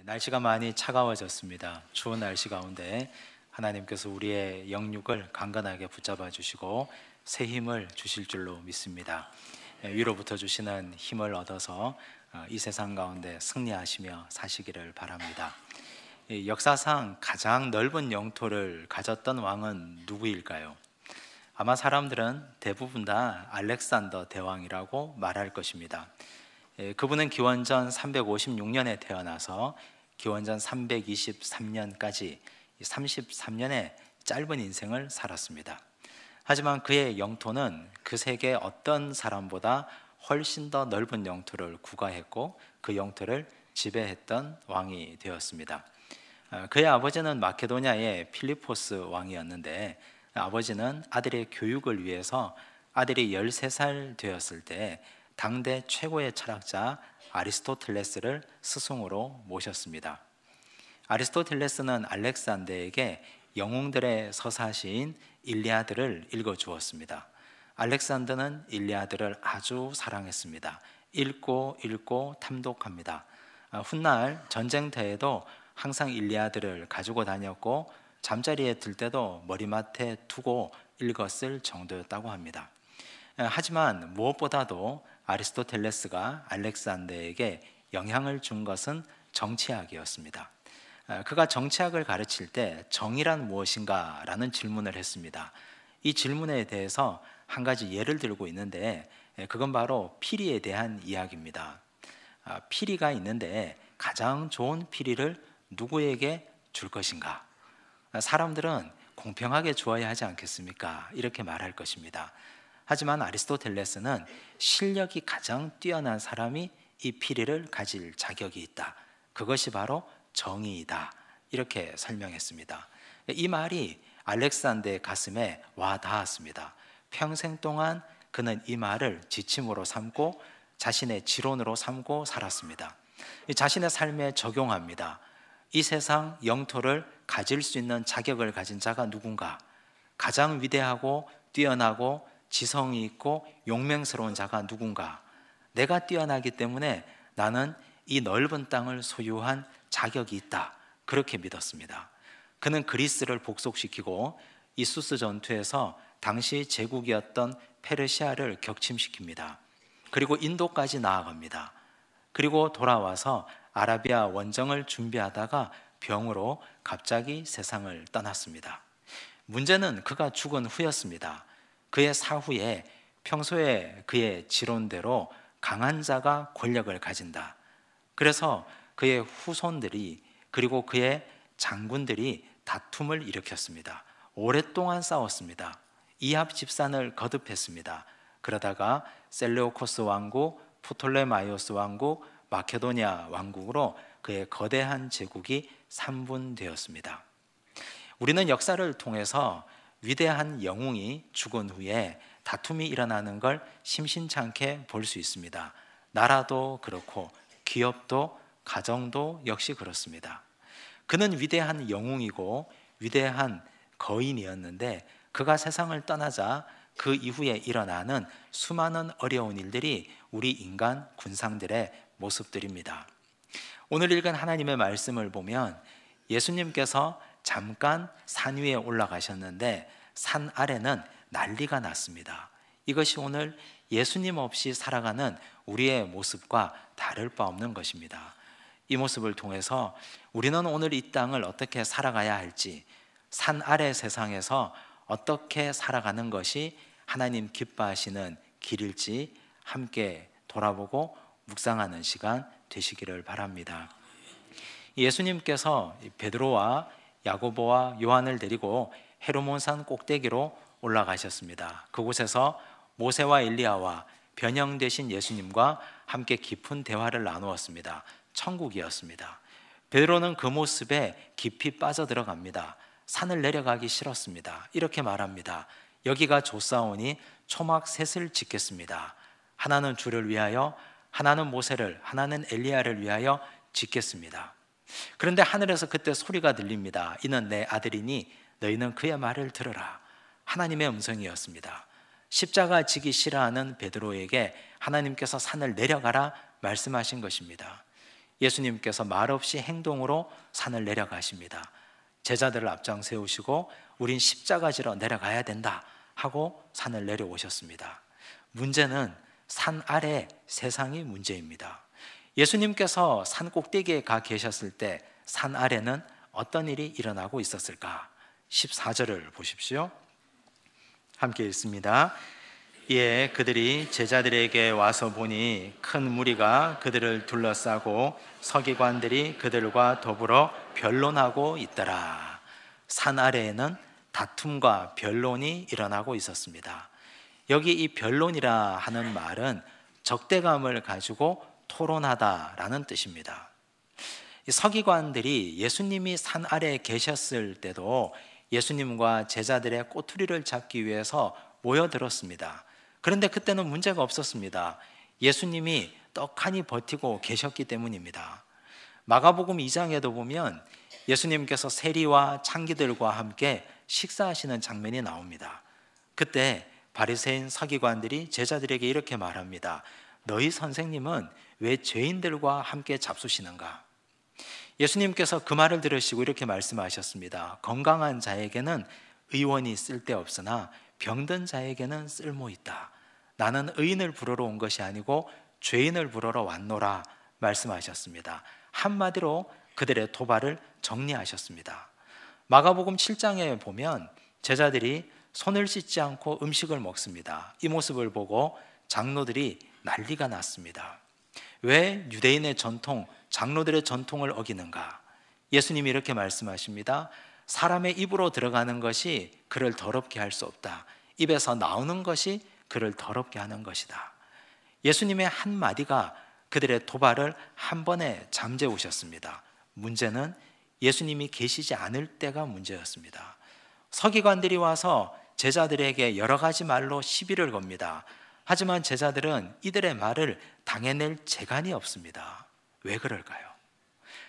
날씨가 많이 차가워졌습니다. 추운 날씨 가운데 하나님께서 우리의 영육을 강건하게 붙잡아 주시고 새 힘을 주실 줄로 믿습니다. 위로부터 주시는 힘을 얻어서 이 세상 가운데 승리하시며 사시기를 바랍니다. 역사상 가장 넓은 영토를 가졌던 왕은 누구일까요? 아마 사람들은 대부분 다 알렉산더 대왕이라고 말할 것입니다. 그분은 기원전 356년에 태어나서 기원전 323년까지 33년의 짧은 인생을 살았습니다. 하지만 그의 영토는 그 세계 어떤 사람보다 훨씬 더 넓은 영토를 구가했고 그 영토를 지배했던 왕이 되었습니다. 그의 아버지는 마케도냐의 필리포스 왕이었는데, 아버지는 아들의 교육을 위해서 아들이 13살 되었을 때 당대 최고의 철학자 아리스토텔레스를 스승으로 모셨습니다. 아리스토텔레스는 알렉산더에게 영웅들의 서사시인 일리아드를 읽어주었습니다. 알렉산더는 일리아드를 아주 사랑했습니다. 읽고 탐독합니다. 훗날 전쟁터에도 항상 일리아드를 가지고 다녔고 잠자리에 들 때도 머리맡에 두고 읽었을 정도였다고 합니다. 하지만 무엇보다도 아리스토텔레스가 알렉산더에게 영향을 준 것은 정치학이었습니다. 그가 정치학을 가르칠 때 정의란 무엇인가? 라는 질문을 했습니다. 이 질문에 대해서 한 가지 예를 들고 있는데, 그건 바로 피리에 대한 이야기입니다. 피리가 있는데 가장 좋은 피리를 누구에게 줄 것인가? 사람들은 공평하게 주어야 하지 않겠습니까? 이렇게 말할 것입니다. 하지만 아리스토텔레스는 실력이 가장 뛰어난 사람이 이 피리를 가질 자격이 있다. 그것이 바로 정의이다. 이렇게 설명했습니다. 이 말이 알렉산더의 가슴에 와 닿았습니다. 평생 동안 그는 이 말을 지침으로 삼고 자신의 지론으로 삼고 살았습니다. 자신의 삶에 적용합니다. 이 세상 영토를 가질 수 있는 자격을 가진 자가 누군가? 가장 위대하고 뛰어나고 지성이 있고 용맹스러운 자가 누군가? 내가 뛰어나기 때문에 나는 이 넓은 땅을 소유한 자격이 있다. 그렇게 믿었습니다. 그는 그리스를 복속시키고 이수스 전투에서 당시 제국이었던 페르시아를 격침시킵니다. 그리고 인도까지 나아갑니다. 그리고 돌아와서 아라비아 원정을 준비하다가 병으로 갑자기 세상을 떠났습니다. 문제는 그가 죽은 후였습니다. 그의 사후에 평소에 그의 지론대로 강한 자가 권력을 가진다. 그래서 그의 후손들이 그리고 그의 장군들이 다툼을 일으켰습니다. 오랫동안 싸웠습니다. 이합 집산을 거듭했습니다. 그러다가 셀레우코스 왕국, 프톨레마이오스 왕국, 마케도니아 왕국으로 그의 거대한 제국이 삼분되었습니다. 우리는 역사를 통해서 위대한 영웅이 죽은 후에 다툼이 일어나는 걸 심심찮게 볼 수 있습니다. 나라도 그렇고 기업도 가정도 역시 그렇습니다. 그는 위대한 영웅이고 위대한 거인이었는데 그가 세상을 떠나자 그 이후에 일어나는 수많은 어려운 일들이 우리 인간 군상들의 모습들입니다. 오늘 읽은 하나님의 말씀을 보면 예수님께서 잠깐 산 위에 올라가셨는데 산 아래는 난리가 났습니다. 이것이 오늘 예수님 없이 살아가는 우리의 모습과 다를 바 없는 것입니다. 이 모습을 통해서 우리는 오늘 이 땅을 어떻게 살아가야 할지, 산 아래 세상에서 어떻게 살아가는 것이 하나님 기뻐하시는 길일지 함께 돌아보고 묵상하는 시간 되시기를 바랍니다. 예수님께서 베드로와 야고보와 요한을 데리고 헤르몬산 꼭대기로 올라가셨습니다. 그곳에서 모세와 엘리야와 변형되신 예수님과 함께 깊은 대화를 나누었습니다. 천국이었습니다. 베드로는 그 모습에 깊이 빠져들어갑니다. 산을 내려가기 싫었습니다. 이렇게 말합니다. 여기가 좋사오니 초막 셋을 짓겠습니다. 하나는 주를 위하여, 하나는 모세를, 하나는 엘리야를 위하여 짓겠습니다. 그런데 하늘에서 그때 소리가 들립니다. 이는 내 아들이니 너희는 그의 말을 들으라. 하나님의 음성이었습니다. 십자가 지기 싫어하는 베드로에게 하나님께서 산을 내려가라 말씀하신 것입니다. 예수님께서 말없이 행동으로 산을 내려가십니다. 제자들을 앞장 세우시고 우린 십자가 지러 내려가야 된다 하고 산을 내려오셨습니다. 문제는 산 아래 세상이 문제입니다. 예수님께서 산 꼭대기에 가 계셨을 때 산 아래는 어떤 일이 일어나고 있었을까? 14절을 보십시오. 함께 읽습니다. 이에 그들이 제자들에게 와서 보니 큰 무리가 그들을 둘러싸고 서기관들이 그들과 더불어 변론하고 있더라. 산 아래에는 다툼과 변론이 일어나고 있었습니다. 여기 이 변론이라 하는 말은 적대감을 가지고 토론하다라는 뜻입니다. 이 서기관들이 예수님이 산 아래에 계셨을 때도 예수님과 제자들의 꼬투리를 잡기 위해서 모여들었습니다. 그런데 그때는 문제가 없었습니다. 예수님이 떡하니 버티고 계셨기 때문입니다. 마가복음 2장에도 보면 예수님께서 세리와 창기들과 함께 식사하시는 장면이 나옵니다. 그때 바리새인 서기관들이 제자들에게 이렇게 말합니다. 너희 선생님은 왜 죄인들과 함께 잡수시는가? 예수님께서 그 말을 들으시고 이렇게 말씀하셨습니다. 건강한 자에게는 의원이 쓸데없으나 병든 자에게는 쓸모있다. 나는 의인을 부르러 온 것이 아니고 죄인을 부르러 왔노라 말씀하셨습니다. 한마디로 그들의 도발을 정리하셨습니다. 마가복음 7장에 보면 제자들이 손을 씻지 않고 음식을 먹습니다. 이 모습을 보고 장로들이 난리가 났습니다. 왜 유대인의 전통, 장로들의 전통을 어기는가? 예수님이 이렇게 말씀하십니다. 사람의 입으로 들어가는 것이 그를 더럽게 할 수 없다. 입에서 나오는 것이 그를 더럽게 하는 것이다. 예수님의 한마디가 그들의 도발을 한 번에 잠재우셨습니다. 문제는 예수님이 계시지 않을 때가 문제였습니다. 서기관들이 와서 제자들에게 여러 가지 말로 시비를 겁니다. 하지만 제자들은 이들의 말을 당해낼 재간이 없습니다. 왜 그럴까요?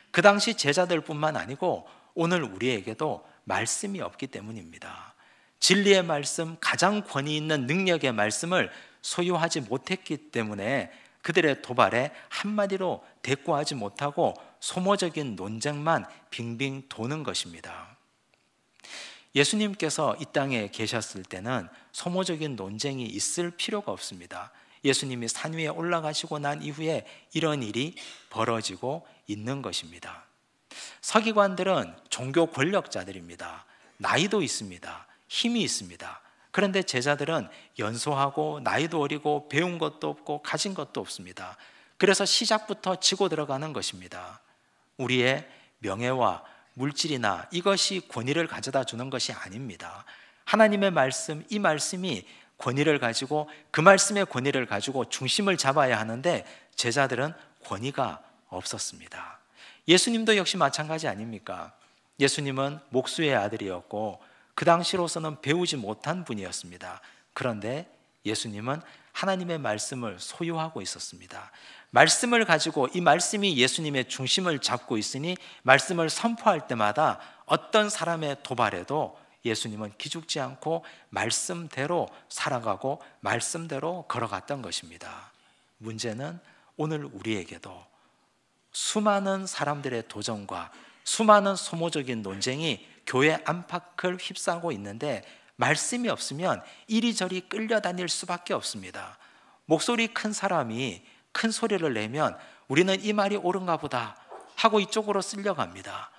그 당시 제자들뿐만 아니고 오늘 우리에게도 말씀이 없기 때문입니다. 진리의 말씀, 가장 권위 있는 능력의 말씀을 소유하지 못했기 때문에 그들의 도발에 한마디로 대꾸하지 못하고 소모적인 논쟁만 빙빙 도는 것입니다. 예수님께서 이 땅에 계셨을 때는 소모적인 논쟁이 있을 필요가 없습니다. 예수님이 산 위에 올라가시고 난 이후에 이런 일이 벌어지고 있는 것입니다. 서기관들은 종교 권력자들입니다. 나이도 있습니다. 힘이 있습니다. 그런데 제자들은 연소하고 나이도 어리고 배운 것도 없고 가진 것도 없습니다. 그래서 시작부터 지고 들어가는 것입니다. 우리의 명예와 물질이나 이것이 권위를 가져다 주는 것이 아닙니다. 하나님의 말씀, 이 말씀이 권위를 가지고 그 말씀의 권위를 가지고 중심을 잡아야 하는데 제자들은 권위가 없었습니다. 예수님도 역시 마찬가지 아닙니까? 예수님은 목수의 아들이었고 그 당시로서는 배우지 못한 분이었습니다. 그런데 예수님은 하나님의 말씀을 소유하고 있었습니다. 말씀을 가지고 이 말씀이 예수님의 중심을 잡고 있으니 말씀을 선포할 때마다 어떤 사람의 도발에도 예수님은 기죽지 않고 말씀대로 살아가고 말씀대로 걸어갔던 것입니다. 문제는 오늘 우리에게도 수많은 사람들의 도전과 수많은 소모적인 논쟁이 교회 안팎을 휩싸고 있는데 말씀이 없으면 이리저리 끌려다닐 수밖에 없습니다. 목소리 큰 사람이 큰 소리를 내면 우리는 이 말이 옳은가 보다 하고 이쪽으로 쓸려갑니다.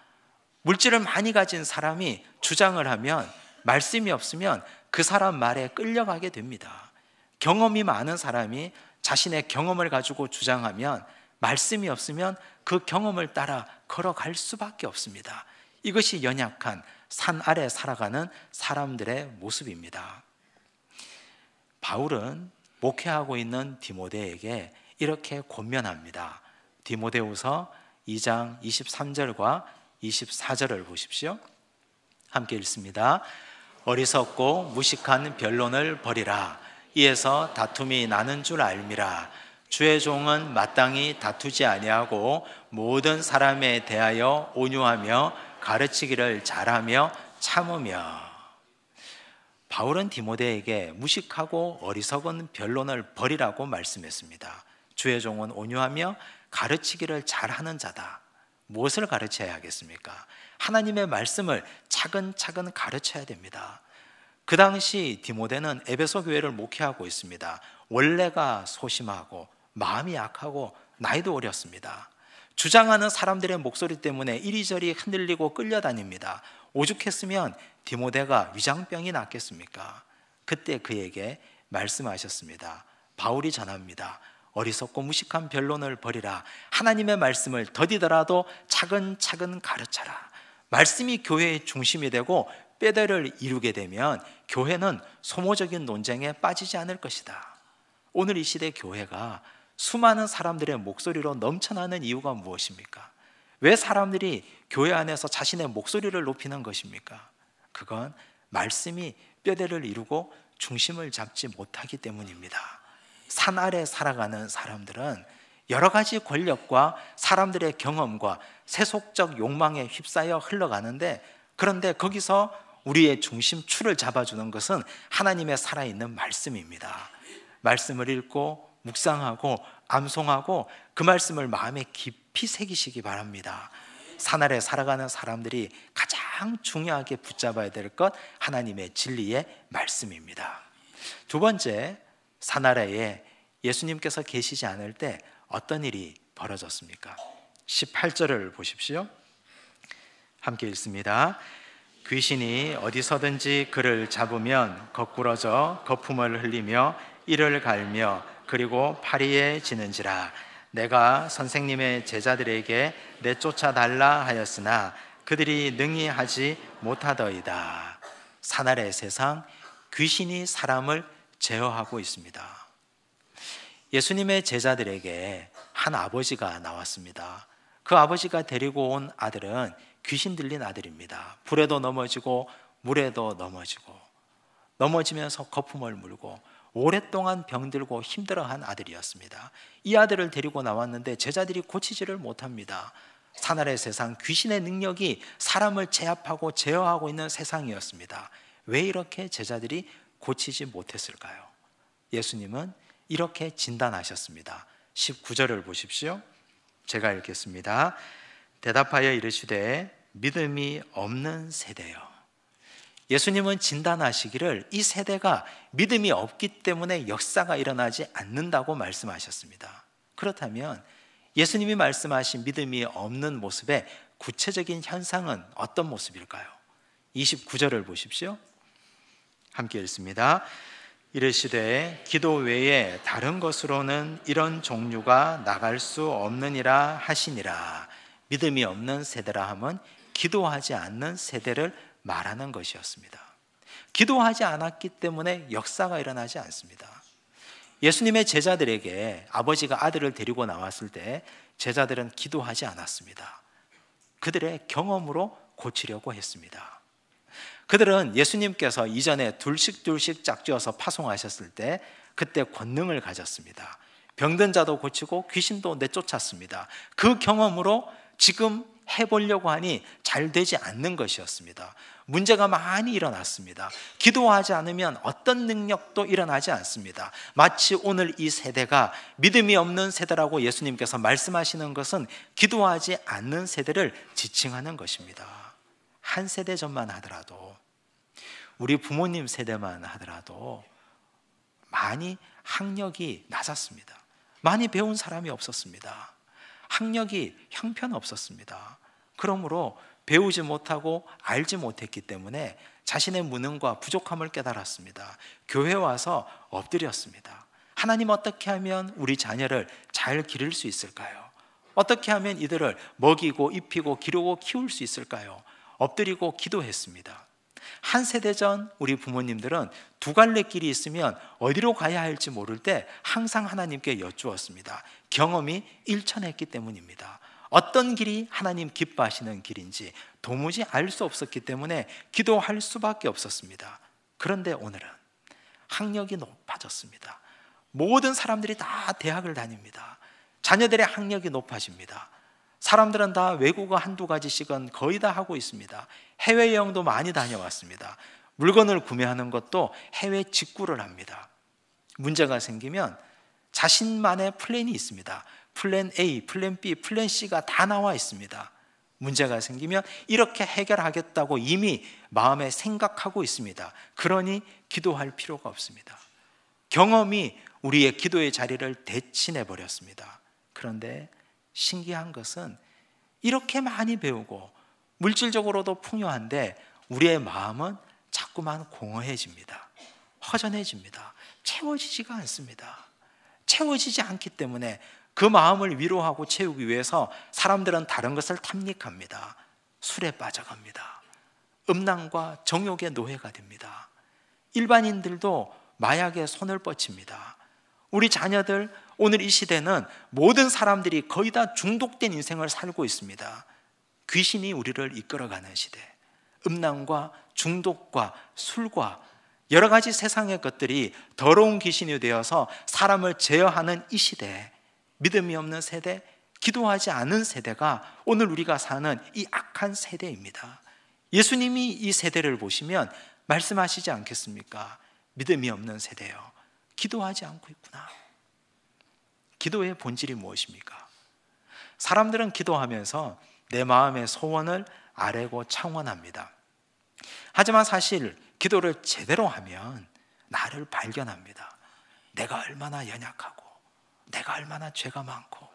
물질을 많이 가진 사람이 주장을 하면 말씀이 없으면 그 사람 말에 끌려가게 됩니다. 경험이 많은 사람이 자신의 경험을 가지고 주장하면 말씀이 없으면 그 경험을 따라 걸어갈 수밖에 없습니다. 이것이 연약한 산 아래 살아가는 사람들의 모습입니다. 바울은 목회하고 있는 디모데에게 이렇게 권면합니다. 디모데후서 2장 23절과 24절을 보십시오. 함께 읽습니다. 어리석고 무식한 변론을 버리라. 이에서 다툼이 나는 줄 알미라. 주의 종은 마땅히 다투지 아니하고 모든 사람에 대하여 온유하며 가르치기를 잘하며 참으며. 바울은 디모데에게 무식하고 어리석은 변론을 버리라고 말씀했습니다. 주의 종은 온유하며 가르치기를 잘하는 자다. 무엇을 가르쳐야 하겠습니까? 하나님의 말씀을 차근차근 가르쳐야 됩니다. 그 당시 디모데는 에베소 교회를 목회하고 있습니다. 원래가 소심하고 마음이 약하고 나이도 어렸습니다. 주장하는 사람들의 목소리 때문에 이리저리 흔들리고 끌려다닙니다. 오죽했으면 디모데가 위장병이 낫겠습니까? 그때 그에게 말씀하셨습니다. 바울이 전합니다. 어리석고 무식한 변론을 버리라. 하나님의 말씀을 더디더라도 차근차근 가르쳐라. 말씀이 교회의 중심이 되고 뼈대를 이루게 되면 교회는 소모적인 논쟁에 빠지지 않을 것이다. 오늘 이 시대 교회가 수많은 사람들의 목소리로 넘쳐나는 이유가 무엇입니까? 왜 사람들이 교회 안에서 자신의 목소리를 높이는 것입니까? 그건 말씀이 뼈대를 이루고 중심을 잡지 못하기 때문입니다. 산 아래 살아가는 사람들은 여러 가지 권력과 사람들의 경험과 세속적 욕망에 휩싸여 흘러가는데, 그런데 거기서 우리의 중심추를 잡아주는 것은 하나님의 살아있는 말씀입니다. 말씀을 읽고 묵상하고 암송하고 그 말씀을 마음에 깊이 새기시기 바랍니다. 산 아래 살아가는 사람들이 가장 중요하게 붙잡아야 될 것, 하나님의 진리의 말씀입니다. 두 번째, 산 아래에 예수님께서 계시지 않을 때 어떤 일이 벌어졌습니까? 18절을 보십시오. 함께 읽습니다. 귀신이 어디서든지 그를 잡으면 거꾸러져 거품을 흘리며 이를 갈며 그리고 파리에 지는지라. 내가 선생님의 제자들에게 내쫓아 달라 하였으나 그들이 능히 하지 못하더이다. 산 아래 세상, 귀신이 사람을 제어하고 있습니다. 예수님의 제자들에게 한 아버지가 나왔습니다. 그 아버지가 데리고 온 아들은 귀신 들린 아들입니다. 불에도 넘어지고 물에도 넘어지면서 거품을 물고 오랫동안 병들고 힘들어한 아들이었습니다. 이 아들을 데리고 나왔는데 제자들이 고치지를 못합니다. 산 아래 세상, 귀신의 능력이 사람을 제압하고 제어하고 있는 세상이었습니다. 왜 이렇게 제자들이 고치지 못했을까요? 예수님은 이렇게 진단하셨습니다. 19절을 보십시오. 제가 읽겠습니다. 대답하여 이르시되 믿음이 없는 세대여. 예수님은 진단하시기를 이 세대가 믿음이 없기 때문에 역사가 일어나지 않는다고 말씀하셨습니다. 그렇다면 예수님이 말씀하신 믿음이 없는 모습의 구체적인 현상은 어떤 모습일까요? 29절을 보십시오. 함께 읽습니다. 이르시되 기도 외에 다른 것으로는 이런 종류가 나갈 수 없느니라 하시니라. 믿음이 없는 세대라 함은 기도하지 않는 세대를 말하는 것이었습니다. 기도하지 않았기 때문에 역사가 일어나지 않습니다. 예수님의 제자들에게 아버지가 아들을 데리고 나왔을 때 제자들은 기도하지 않았습니다. 그들의 경험으로 고치려고 했습니다. 그들은 예수님께서 이전에 둘씩 짝지어서 파송하셨을 때 그때 권능을 가졌습니다. 병든 자도 고치고 귀신도 내쫓았습니다. 그 경험으로 지금 해보려고 하니 잘 되지 않는 것이었습니다. 문제가 많이 일어났습니다. 기도하지 않으면 어떤 능력도 일어나지 않습니다. 마치 오늘 이 세대가 믿음이 없는 세대라고 예수님께서 말씀하시는 것은 기도하지 않는 세대를 지칭하는 것입니다. 한 세대 전만 하더라도, 우리 부모님 세대만 하더라도 많이 학력이 낮았습니다. 많이 배운 사람이 없었습니다. 학력이 형편없었습니다. 그러므로 배우지 못하고 알지 못했기 때문에 자신의 무능과 부족함을 깨달았습니다. 교회 와서 엎드렸습니다. 하나님, 어떻게 하면 우리 자녀를 잘 기를 수 있을까요? 어떻게 하면 이들을 먹이고 입히고 기르고 키울 수 있을까요? 엎드리고 기도했습니다. 한 세대 전 우리 부모님들은 두 갈래 길이 있으면 어디로 가야 할지 모를 때 항상 하나님께 여쭈었습니다. 경험이 일천했기 때문입니다. 어떤 길이 하나님 기뻐하시는 길인지 도무지 알 수 없었기 때문에 기도할 수밖에 없었습니다. 그런데 오늘은 학력이 높아졌습니다. 모든 사람들이 다 대학을 다닙니다. 자녀들의 학력이 높아집니다. 사람들은 다 외국어 한두 가지씩은 거의 다 하고 있습니다. 해외여행도 많이 다녀왔습니다. 물건을 구매하는 것도 해외 직구를 합니다. 문제가 생기면 자신만의 플랜이 있습니다. 플랜 A, 플랜 B, 플랜 C가 다 나와 있습니다. 문제가 생기면 이렇게 해결하겠다고 이미 마음에 생각하고 있습니다. 그러니 기도할 필요가 없습니다. 경험이 우리의 기도의 자리를 대신해 버렸습니다. 그런데 신기한 것은 이렇게 많이 배우고 물질적으로도 풍요한데 우리의 마음은 자꾸만 공허해집니다. 허전해집니다. 채워지지가 않습니다. 채워지지 않기 때문에 그 마음을 위로하고 채우기 위해서 사람들은 다른 것을 탐닉합니다. 술에 빠져갑니다. 음란과 정욕의 노예가 됩니다. 일반인들도 마약에 손을 뻗칩니다. 우리 자녀들, 오늘 이 시대는 모든 사람들이 거의 다 중독된 인생을 살고 있습니다. 귀신이 우리를 이끌어가는 시대, 음란과 중독과 술과 여러 가지 세상의 것들이 더러운 귀신이 되어서 사람을 제어하는 이 시대에 믿음이 없는 세대, 기도하지 않은 세대가 오늘 우리가 사는 이 악한 세대입니다. 예수님이 이 세대를 보시면 말씀하시지 않겠습니까? 믿음이 없는 세대요, 기도하지 않고 있구나. 기도의 본질이 무엇입니까? 사람들은 기도하면서 내 마음의 소원을 아뢰고 창원합니다. 하지만 사실 기도를 제대로 하면 나를 발견합니다. 내가 얼마나 연약하고 내가 얼마나 죄가 많고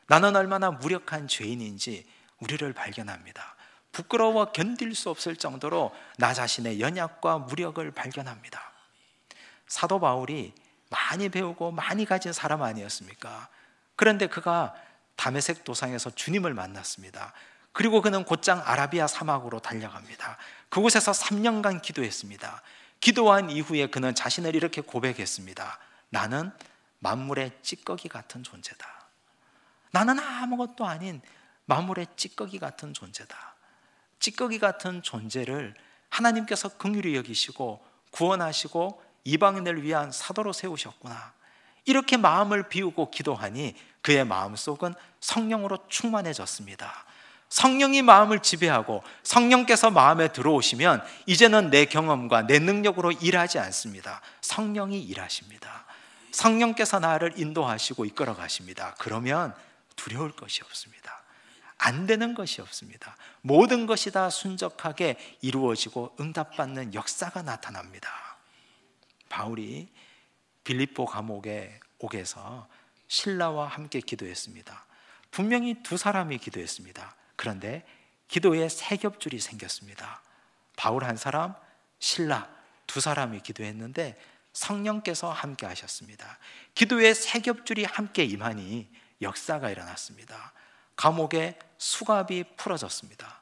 나는 얼마나 무력한 죄인인지 우리를 발견합니다. 부끄러워 견딜 수 없을 정도로 나 자신의 연약과 무력을 발견합니다. 사도 바울이 많이 배우고 많이 가진 사람 아니었습니까? 그런데 그가 다메섹 도상에서 주님을 만났습니다. 그리고 그는 곧장 아라비아 사막으로 달려갑니다. 그곳에서 3년간 기도했습니다. 기도한 이후에 그는 자신을 이렇게 고백했습니다. 나는 만물의 찌꺼기 같은 존재다. 나는 아무것도 아닌 만물의 찌꺼기 같은 존재다. 찌꺼기 같은 존재를 하나님께서 긍휼히 여기시고 구원하시고 이방인을 위한 사도로 세우셨구나. 이렇게 마음을 비우고 기도하니 그의 마음속은 성령으로 충만해졌습니다. 성령이 마음을 지배하고 성령께서 마음에 들어오시면 이제는 내 경험과 내 능력으로 일하지 않습니다. 성령이 일하십니다. 성령께서 나를 인도하시고 이끌어 가십니다. 그러면 두려울 것이 없습니다. 안 되는 것이 없습니다. 모든 것이 다 순적하게 이루어지고 응답받는 역사가 나타납니다. 바울이 빌립보 감옥에 옥에서 실라와 함께 기도했습니다. 분명히 두 사람이 기도했습니다. 그런데 기도에 세 겹줄이 생겼습니다. 바울 한 사람, 실라 두 사람이 기도했는데 성령께서 함께 하셨습니다. 기도에 세 겹줄이 함께 임하니 역사가 일어났습니다. 감옥의 수갑이 풀어졌습니다.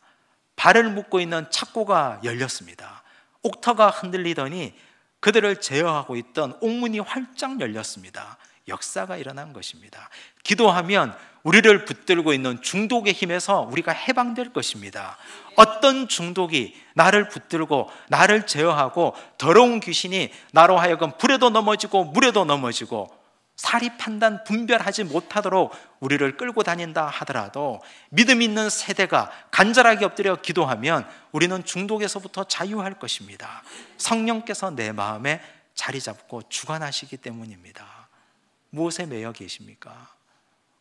발을 묶고 있는 착고가 열렸습니다. 옥터가 흔들리더니 그들을 제어하고 있던 옥문이 활짝 열렸습니다. 역사가 일어난 것입니다. 기도하면 우리를 붙들고 있는 중독의 힘에서 우리가 해방될 것입니다. 어떤 중독이 나를 붙들고 나를 제어하고 더러운 귀신이 나로 하여금 불에도 넘어지고 물에도 넘어지고 사리 판단 분별하지 못하도록 우리를 끌고 다닌다 하더라도 믿음 있는 세대가 간절하게 엎드려 기도하면 우리는 중독에서부터 자유할 것입니다. 성령께서 내 마음에 자리 잡고 주관하시기 때문입니다. 무엇에 매여 계십니까?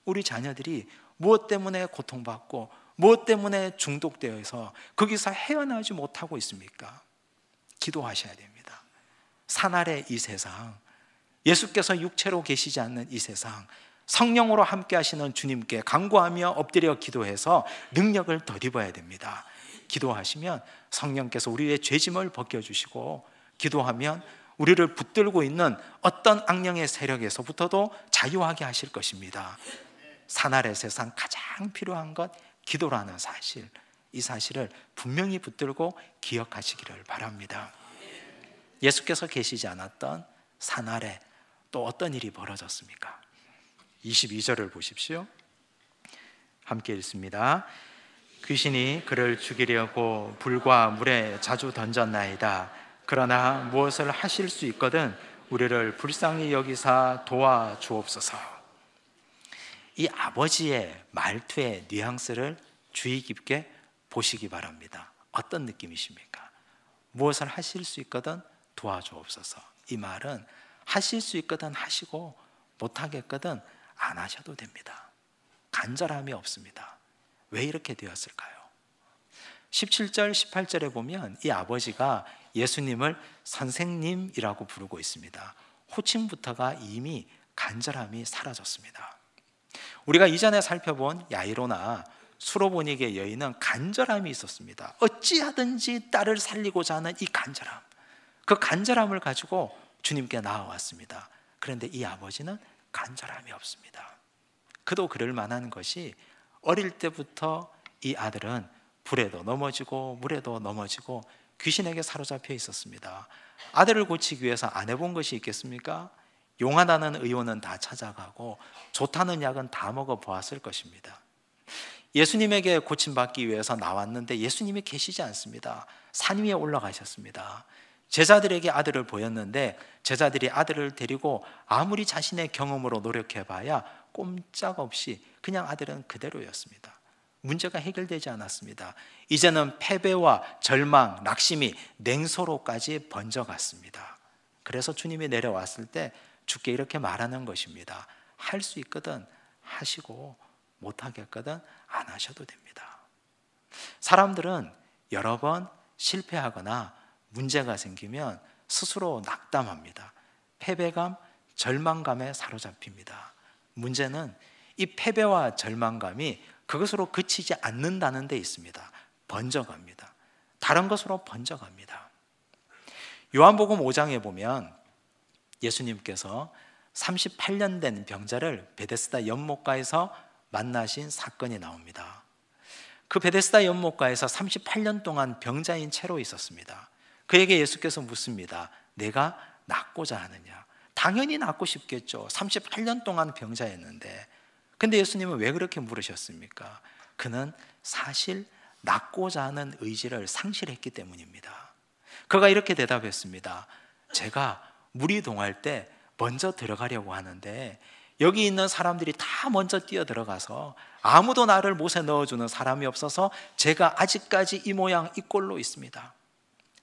우리 자녀들이 무엇 때문에 고통받고 무엇 때문에 중독되어서 거기서 헤어나오지 못하고 있습니까? 기도하셔야 됩니다. 산 아래 이 세상, 예수께서 육체로 계시지 않는 이 세상, 성령으로 함께 하시는 주님께 간구하며 엎드려 기도해서 능력을 덧입어야 됩니다. 기도하시면 성령께서 우리의 죄짐을 벗겨주시고, 기도하면 우리를 붙들고 있는 어떤 악령의 세력에서부터도 자유하게 하실 것입니다. 산 아래 세상 가장 필요한 것 기도라는 사실, 이 사실을 분명히 붙들고 기억하시기를 바랍니다. 예수께서 계시지 않았던 산 아래 또 어떤 일이 벌어졌습니까? 22절을 보십시오. 함께 읽습니다. 귀신이 그를 죽이려고 불과 물에 자주 던졌나이다. 그러나 무엇을 하실 수 있거든 우리를 불쌍히 여기사 도와주옵소서. 이 아버지의 말투의 뉘앙스를 주의 깊게 보시기 바랍니다. 어떤 느낌이십니까? 무엇을 하실 수 있거든 도와주옵소서. 이 말은 하실 수 있거든 하시고 못하겠거든 안 하셔도 됩니다. 간절함이 없습니다. 왜 이렇게 되었을까요? 17절, 18절에 보면 이 아버지가 예수님을 선생님이라고 부르고 있습니다. 호칭부터가 이미 간절함이 사라졌습니다. 우리가 이전에 살펴본 야이로나 수로보니게 여인은 간절함이 있었습니다. 어찌하든지 딸을 살리고자 하는 이 간절함, 그 간절함을 가지고 주님께 나아왔습니다. 그런데 이 아버지는 간절함이 없습니다. 그도 그럴 만한 것이 어릴 때부터 이 아들은 불에도 넘어지고 물에도 넘어지고 귀신에게 사로잡혀 있었습니다. 아들을 고치기 위해서 안 해본 것이 있겠습니까? 용하다는 의원은 다 찾아가고 좋다는 약은 다 먹어보았을 것입니다. 예수님에게 고침받기 위해서 나왔는데 예수님이 계시지 않습니다. 산 위에 올라가셨습니다. 제자들에게 아들을 보였는데 제자들이 아들을 데리고 아무리 자신의 경험으로 노력해봐야 꼼짝없이 그냥 아들은 그대로였습니다. 문제가 해결되지 않았습니다. 이제는 패배와 절망, 낙심이 냉소로까지 번져갔습니다. 그래서 주님이 내려왔을 때 주께 이렇게 말하는 것입니다. 할 수 있거든 하시고 못하겠거든 안 하셔도 됩니다. 사람들은 여러 번 실패하거나 문제가 생기면 스스로 낙담합니다. 패배감, 절망감에 사로잡힙니다. 문제는 이 패배와 절망감이 그것으로 그치지 않는다는 데 있습니다. 번져갑니다. 다른 것으로 번져갑니다. 요한복음 5장에 보면 예수님께서 38년 된 병자를 베데스다 연못가에서 만나신 사건이 나옵니다. 그 베데스다 연못가에서 38년 동안 병자인 채로 있었습니다. 그에게 예수께서 묻습니다. 내가 낫고자 하느냐? 당연히 낫고 싶겠죠. 38년 동안 병자였는데. 근데 예수님은 왜 그렇게 물으셨습니까? 그는 사실 낫고자 하는 의지를 상실했기 때문입니다. 그가 이렇게 대답했습니다. 제가 물이 동할 때 먼저 들어가려고 하는데 여기 있는 사람들이 다 먼저 뛰어 들어가서 아무도 나를 못에 넣어주는 사람이 없어서 제가 아직까지 이 모양 이 꼴로 있습니다.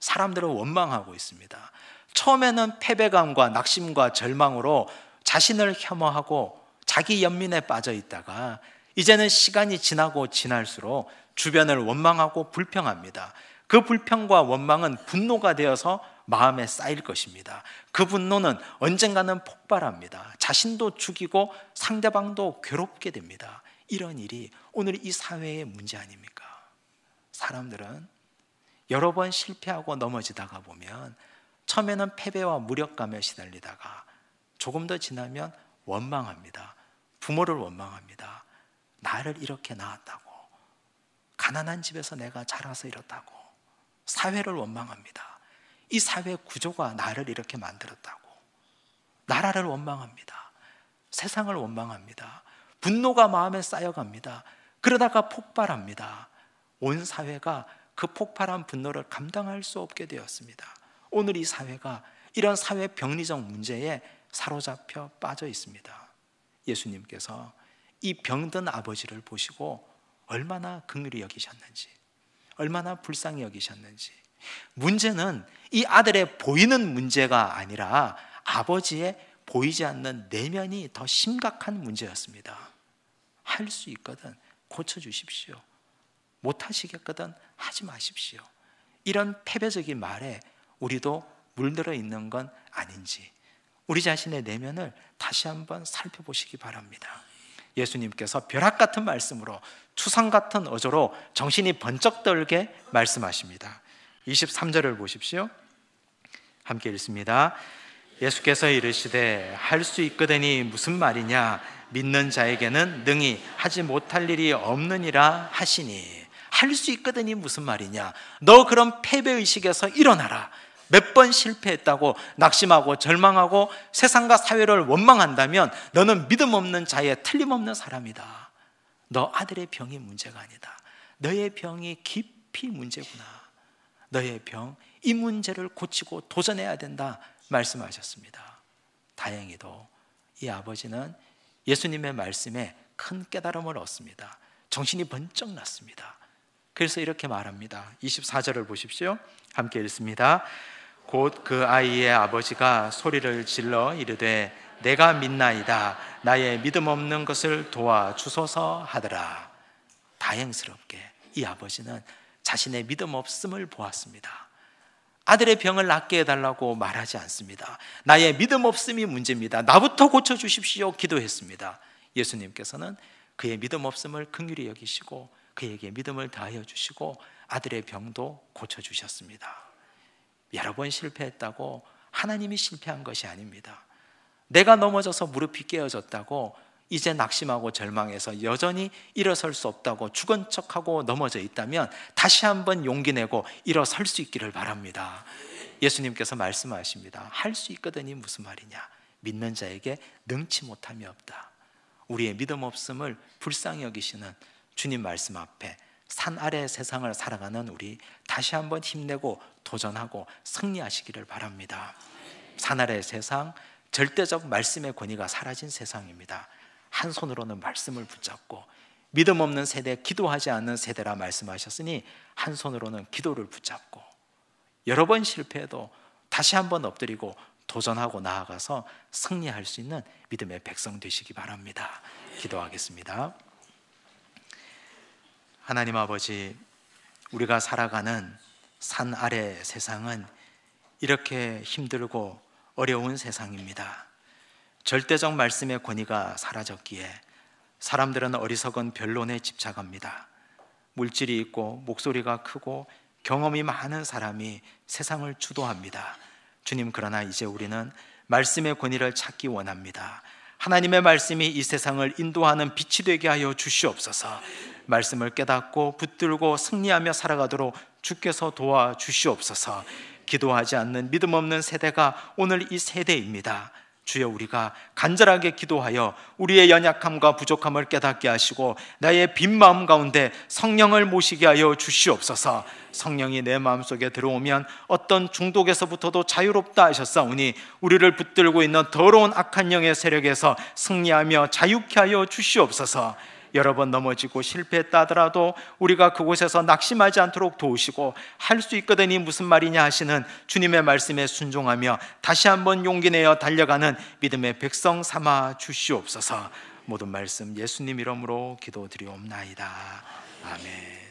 사람들은 원망하고 있습니다. 처음에는 패배감과 낙심과 절망으로 자신을 혐오하고 자기 연민에 빠져 있다가 이제는 시간이 지나고 지날수록 주변을 원망하고 불평합니다. 그 불평과 원망은 분노가 되어서 마음에 쌓일 것입니다. 그 분노는 언젠가는 폭발합니다. 자신도 죽이고 상대방도 괴롭게 됩니다. 이런 일이 오늘 이 사회의 문제 아닙니까? 사람들은 여러 번 실패하고 넘어지다가 보면 처음에는 패배와 무력감에 시달리다가 조금 더 지나면 원망합니다. 부모를 원망합니다. 나를 이렇게 낳았다고, 가난한 집에서 내가 자라서 이렇다고, 사회를 원망합니다. 이 사회 구조가 나를 이렇게 만들었다고, 나라를 원망합니다. 세상을 원망합니다. 분노가 마음에 쌓여갑니다. 그러다가 폭발합니다. 온 사회가 그 폭발한 분노를 감당할 수 없게 되었습니다. 오늘 이 사회가 이런 사회 병리적 문제에 사로잡혀 빠져 있습니다. 예수님께서 이 병든 아버지를 보시고 얼마나 긍휼히 여기셨는지, 얼마나 불쌍히 여기셨는지. 문제는 이 아들의 보이는 문제가 아니라 아버지의 보이지 않는 내면이 더 심각한 문제였습니다. 할 수 있거든 고쳐주십시오. 못하시겠거든 하지 마십시오. 이런 패배적인 말에 우리도 물들어 있는 건 아닌지 우리 자신의 내면을 다시 한번 살펴보시기 바랍니다. 예수님께서 벼락 같은 말씀으로 추상 같은 어조로 정신이 번쩍 들게 말씀하십니다. 23절을 보십시오. 함께 읽습니다. 예수께서 이르시되 할 수 있거든이 무슨 말이냐? 믿는 자에게는 능히 하지 못할 일이 없느니라 하시니. 할 수 있거든이 무슨 말이냐? 너 그런 패배의식에서 일어나라. 몇 번 실패했다고 낙심하고 절망하고 세상과 사회를 원망한다면 너는 믿음 없는 자에 틀림없는 사람이다. 너 아들의 병이 문제가 아니다. 너의 병이 깊이 문제구나. 너의 병, 이 문제를 고치고 도전해야 된다 말씀하셨습니다. 다행히도 이 아버지는 예수님의 말씀에 큰 깨달음을 얻습니다. 정신이 번쩍 났습니다. 그래서 이렇게 말합니다. 24절을 보십시오. 함께 읽습니다. 곧 그 아이의 아버지가 소리를 질러 이르되 내가 믿나이다. 나의 믿음 없는 것을 도와주소서 하더라. 다행스럽게 이 아버지는 자신의 믿음 없음을 보았습니다. 아들의 병을 낫게 해달라고 말하지 않습니다. 나의 믿음 없음이 문제입니다. 나부터 고쳐주십시오 기도했습니다. 예수님께서는 그의 믿음 없음을 긍휼히 여기시고 그에게 믿음을 다하여 주시고 아들의 병도 고쳐주셨습니다. 여러 번 실패했다고 하나님이 실패한 것이 아닙니다. 내가 넘어져서 무릎이 깨어졌다고 이제 낙심하고 절망해서 여전히 일어설 수 없다고 죽은 척하고 넘어져 있다면 다시 한번 용기 내고 일어설 수 있기를 바랍니다. 예수님께서 말씀하십니다. 할 수 있거든이 무슨 말이냐? 믿는 자에게 능치 못함이 없다. 우리의 믿음 없음을 불쌍히 여기시는 주님 말씀 앞에 산 아래 세상을 살아가는 우리 다시 한번 힘내고 도전하고 승리하시기를 바랍니다. 산 아래 세상, 절대적 말씀의 권위가 사라진 세상입니다. 한 손으로는 말씀을 붙잡고 믿음 없는 세대, 기도하지 않는 세대라 말씀하셨으니 한 손으로는 기도를 붙잡고 여러 번 실패해도 다시 한번 엎드리고 도전하고 나아가서 승리할 수 있는 믿음의 백성 되시기 바랍니다. 기도하겠습니다. 하나님 아버지, 우리가 살아가는 산 아래 세상은 이렇게 힘들고 어려운 세상입니다. 절대적 말씀의 권위가 사라졌기에 사람들은 어리석은 변론에 집착합니다. 물질이 있고 목소리가 크고 경험이 많은 사람이 세상을 주도합니다. 주님, 그러나 이제 우리는 말씀의 권위를 찾기 원합니다. 하나님의 말씀이 이 세상을 인도하는 빛이 되게 하여 주시옵소서. 말씀을 깨닫고 붙들고 승리하며 살아가도록 주께서 도와주시옵소서. 기도하지 않는 믿음 없는 세대가 오늘 이 세대입니다. 주여, 우리가 간절하게 기도하여 우리의 연약함과 부족함을 깨닫게 하시고 나의 빈 마음 가운데 성령을 모시게 하여 주시옵소서. 성령이 내 마음속에 들어오면 어떤 중독에서부터도 자유롭다 하셨사오니 우리를 붙들고 있는 더러운 악한 영의 세력에서 승리하며 자유케 하여 주시옵소서. 여러 번 넘어지고 실패했다 하더라도 우리가 그곳에서 낙심하지 않도록 도우시고 할 수 있거든이 무슨 말이냐 하시는 주님의 말씀에 순종하며 다시 한번 용기 내어 달려가는 믿음의 백성 삼아 주시옵소서. 모든 말씀 예수님 이름으로 기도드리옵나이다. 아멘.